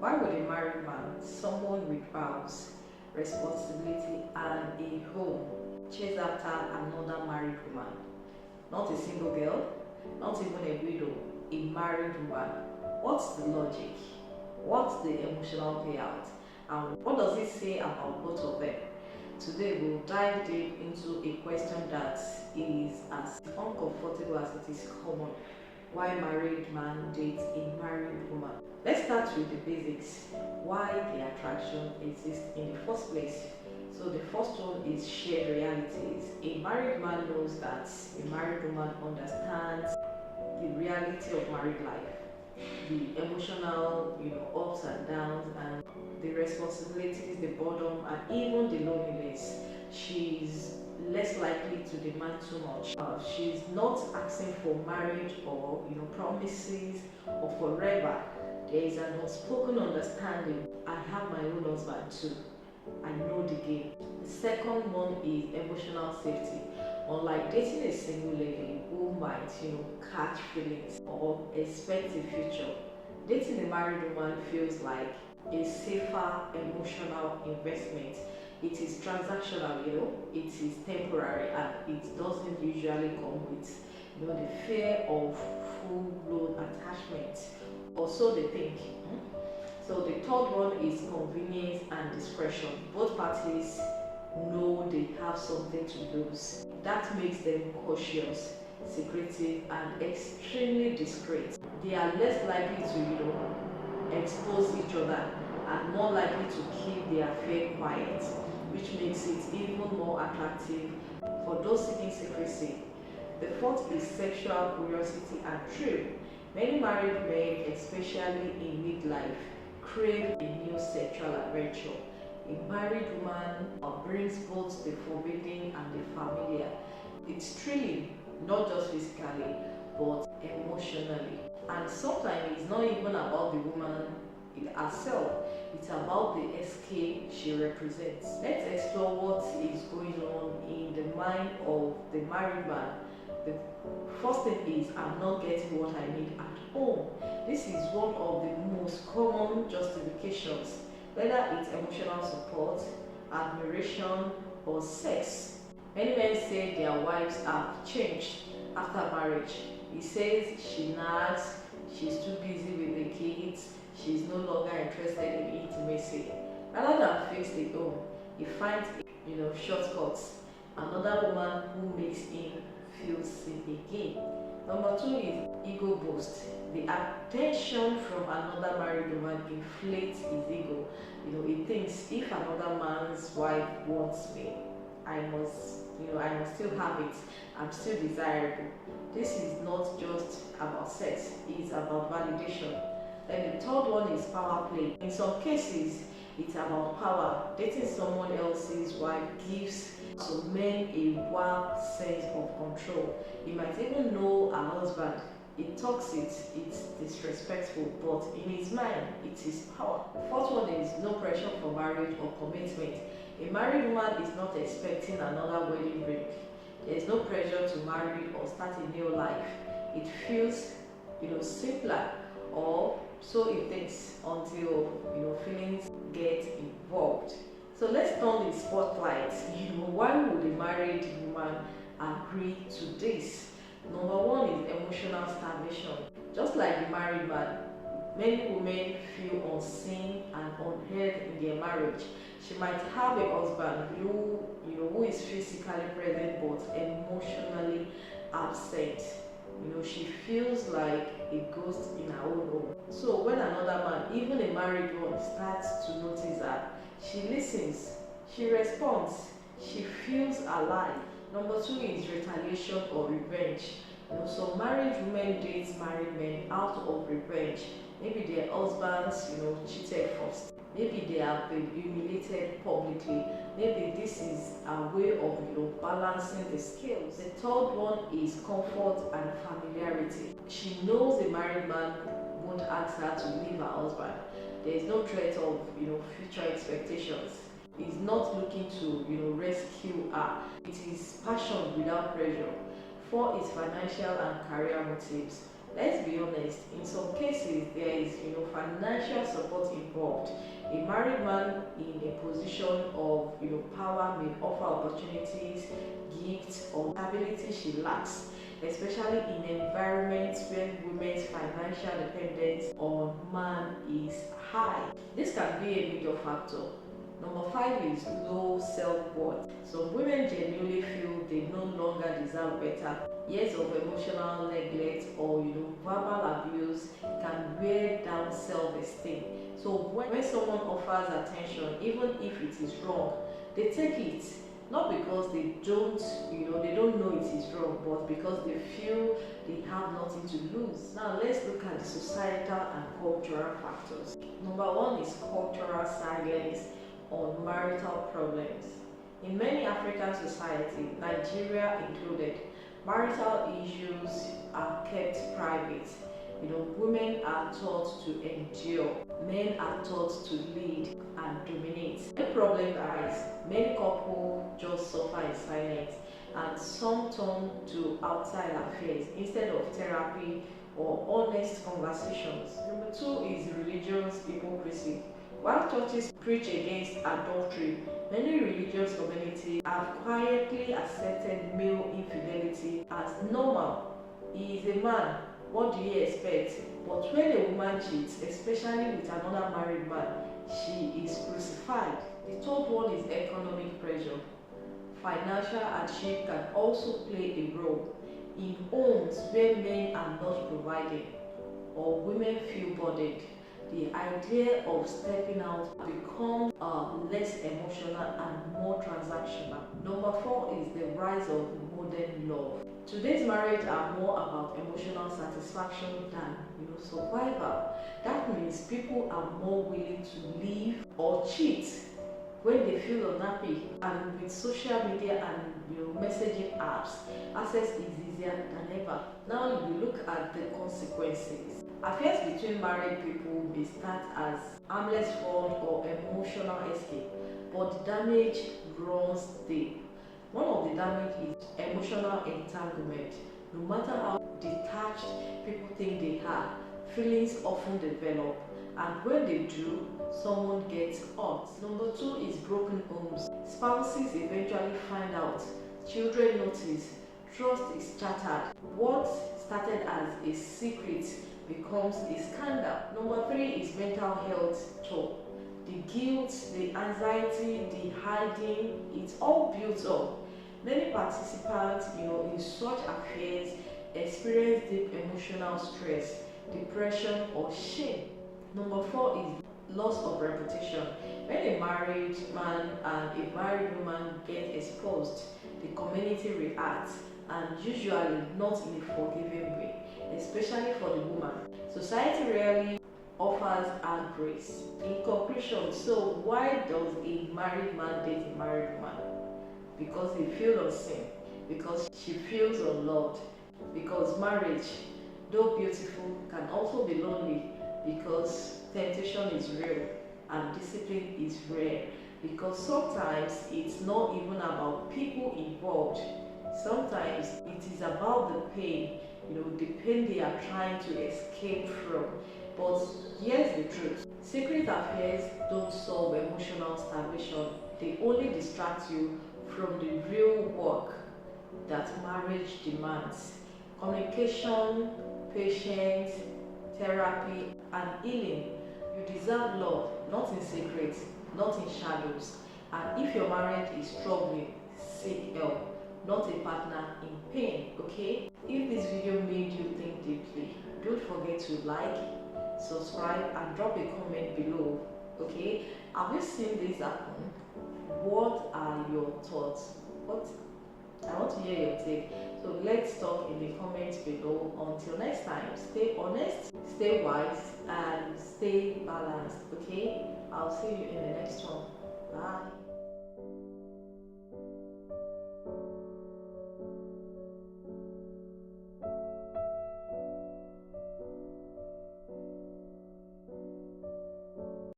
Why would a married man, someone with vows, responsibility, and a home, chase after another married woman? Not a single girl, not even a widow, a married woman. What's the logic? What's the emotional payout? And what does it say about both of them? Today we'll dive deep into a question that is as uncomfortable as it is common. Why married man dates a married woman? Let's start with the basics. Why the attraction exists in the first place. So the first one is shared realities. A married man knows that a married woman understands the reality of married life, the emotional, ups and downs, and the responsibilities, the boredom, and even the loneliness. She's less likely to demand too much. She's not asking for marriage or promises or forever. There is an unspoken understanding. I have my own husband too. I know the game. The second one is emotional safety. Unlike dating a single lady who might, catch feelings or expect a future, dating a married woman feels like a safer emotional investment. It is transactional, it is temporary, and it doesn't usually come with, the fear of full-blown attachment. Or so they think. So the third one is convenience and discretion. Both parties know they have something to lose. That makes them cautious, secretive, and extremely discreet. They are less likely to, expose each other and more likely to keep their affair quiet, which makes it even more attractive for those seeking secrecy. The fourth is sexual curiosity and thrill. Many married men, especially in midlife, crave a new sexual adventure. A married woman brings both the forbidden and the familiar. It's thrilling, not just physically, but emotionally. And sometimes it's not even about the woman herself, it's about the escape she represents. Let's explore what is going on in the mind of the married man. The first thing is, I'm not getting what I need at home. This is one of the most common justifications, whether it's emotional support, admiration, or sex. Many men say their wives have changed after marriage. He says she nags, she's too busy with the kids, she's no longer interested in intimacy. Rather than fix the home, he finds, shortcuts. Another woman who makes him feel seen again. Number two is ego boost. The attention from another married woman inflates his ego. He thinks if another man's wife wants me, I must still have it. I'm still desirable. This is not just about sex, it's about validation. Then the third one is power play. In some cases, it's about power. Dating someone else's wife gives some men a wild sense of control. You might even know her husband. He talks it's disrespectful, but in his mind, it is power. The fourth one is no pressure for marriage or commitment. A married woman is not expecting another wedding ring. There is no pressure to marry or start a new life. It feels, simpler, or so it thinks, until feelings get involved. So let's turn the spotlight. Why would a married woman agree to this? Number one is emotional starvation. Just like the married man, many women feel unseen and unheard in their marriage. She might have a husband who is physically present but emotionally absent. She feels like a ghost in her own home. So when another man, even a married one, starts to notice her, she listens, she responds, she feels alive. Number two is retaliation or revenge. Some married women date married men out of revenge. Maybe their husbands, cheated first. Maybe they have been humiliated publicly. Maybe this is a way of, balancing the scales. The third one is comfort and familiarity. She knows a married man won't ask her to leave her husband. There is no threat of, future expectations. He's not looking to, rescue her. It is passion without pressure. Four is financial and career motives. let's be honest, in some cases there is financial support involved. A married man in a position of power may offer opportunities, gifts, or stability she lacks, especially in environments where women's financial dependence on man is high. This can be a major factor. Number 5 is low self-worth. Some women genuinely feel they no longer deserve better. Years of emotional neglect or verbal abuse can wear down self-esteem. So when someone offers attention, even if it is wrong, they take it. Not because they don't know it is wrong, but because they feel they have nothing to lose. Now let's look at the societal and cultural factors. Number 1 is cultural silence on marital problems. In many African societies, Nigeria included, marital issues are kept private. Women are taught to endure, men are taught to lead and dominate. When problems arise, many couples just suffer in silence, and some turn to outside affairs instead of therapy or honest conversations. Number 2 is religious hypocrisy. While churches preach against adultery, many religious communities have quietly accepted male infidelity as normal. He is a man, what do you expect? But when a woman cheats, especially with another married man, she is crucified. The third one is economic pressure. Financial hardship can also play a role. In homes where men are not providing or women feel burdened, the idea of stepping out becomes less emotional and more transactional. Number 4 is the rise of modern love. Today's marriages are more about emotional satisfaction than survival. That means people are more willing to leave or cheat when they feel unhappy, and with social media and messaging apps, access is easier than ever. Now if you look at the consequences, affairs between married people may start as harmless fun or emotional escape, but the damage runs deep. One of the damage is emotional entanglement. No matter how detached people think they are, feelings often develop, and when they do, someone gets hurt. Number 2 is broken homes. Spouses eventually find out, children notice, trust is shattered. What started as a secret becomes a scandal. Number 3 is mental health toll. The guilt, the anxiety, the hiding, it's all built up. Many participants, in such affairs experience deep emotional stress, depression, or shame. Number 4 is loss of reputation. When a married man and a married woman get exposed, the community reacts, and usually not in a forgiving way, especially for the woman. Society rarely offers her grace. In conclusion, so why does a married man date a married woman? Because they feel unseen, because she feels unloved, because marriage, though beautiful, can also be lonely, because temptation is real and discipline is rare, because sometimes it's not even about people involved. Sometimes it is about the pain, the pain they are trying to escape from. But here's the truth: secret affairs don't solve emotional starvation, they only distract you from the real work that marriage demands. Communication, patience, therapy, and healing. You deserve love, not in secret, not in shadows. And if your marriage is struggling, seek help, not a partner in pain, okay? If this video made you think deeply, don't forget to like, subscribe, and drop a comment below, okay? Have you seen this happen? What are your thoughts? I want to hear your take. So let's talk in the comments below. Until next time, stay honest, stay wise, and stay balanced, okay? I'll see you in the next one. Bye.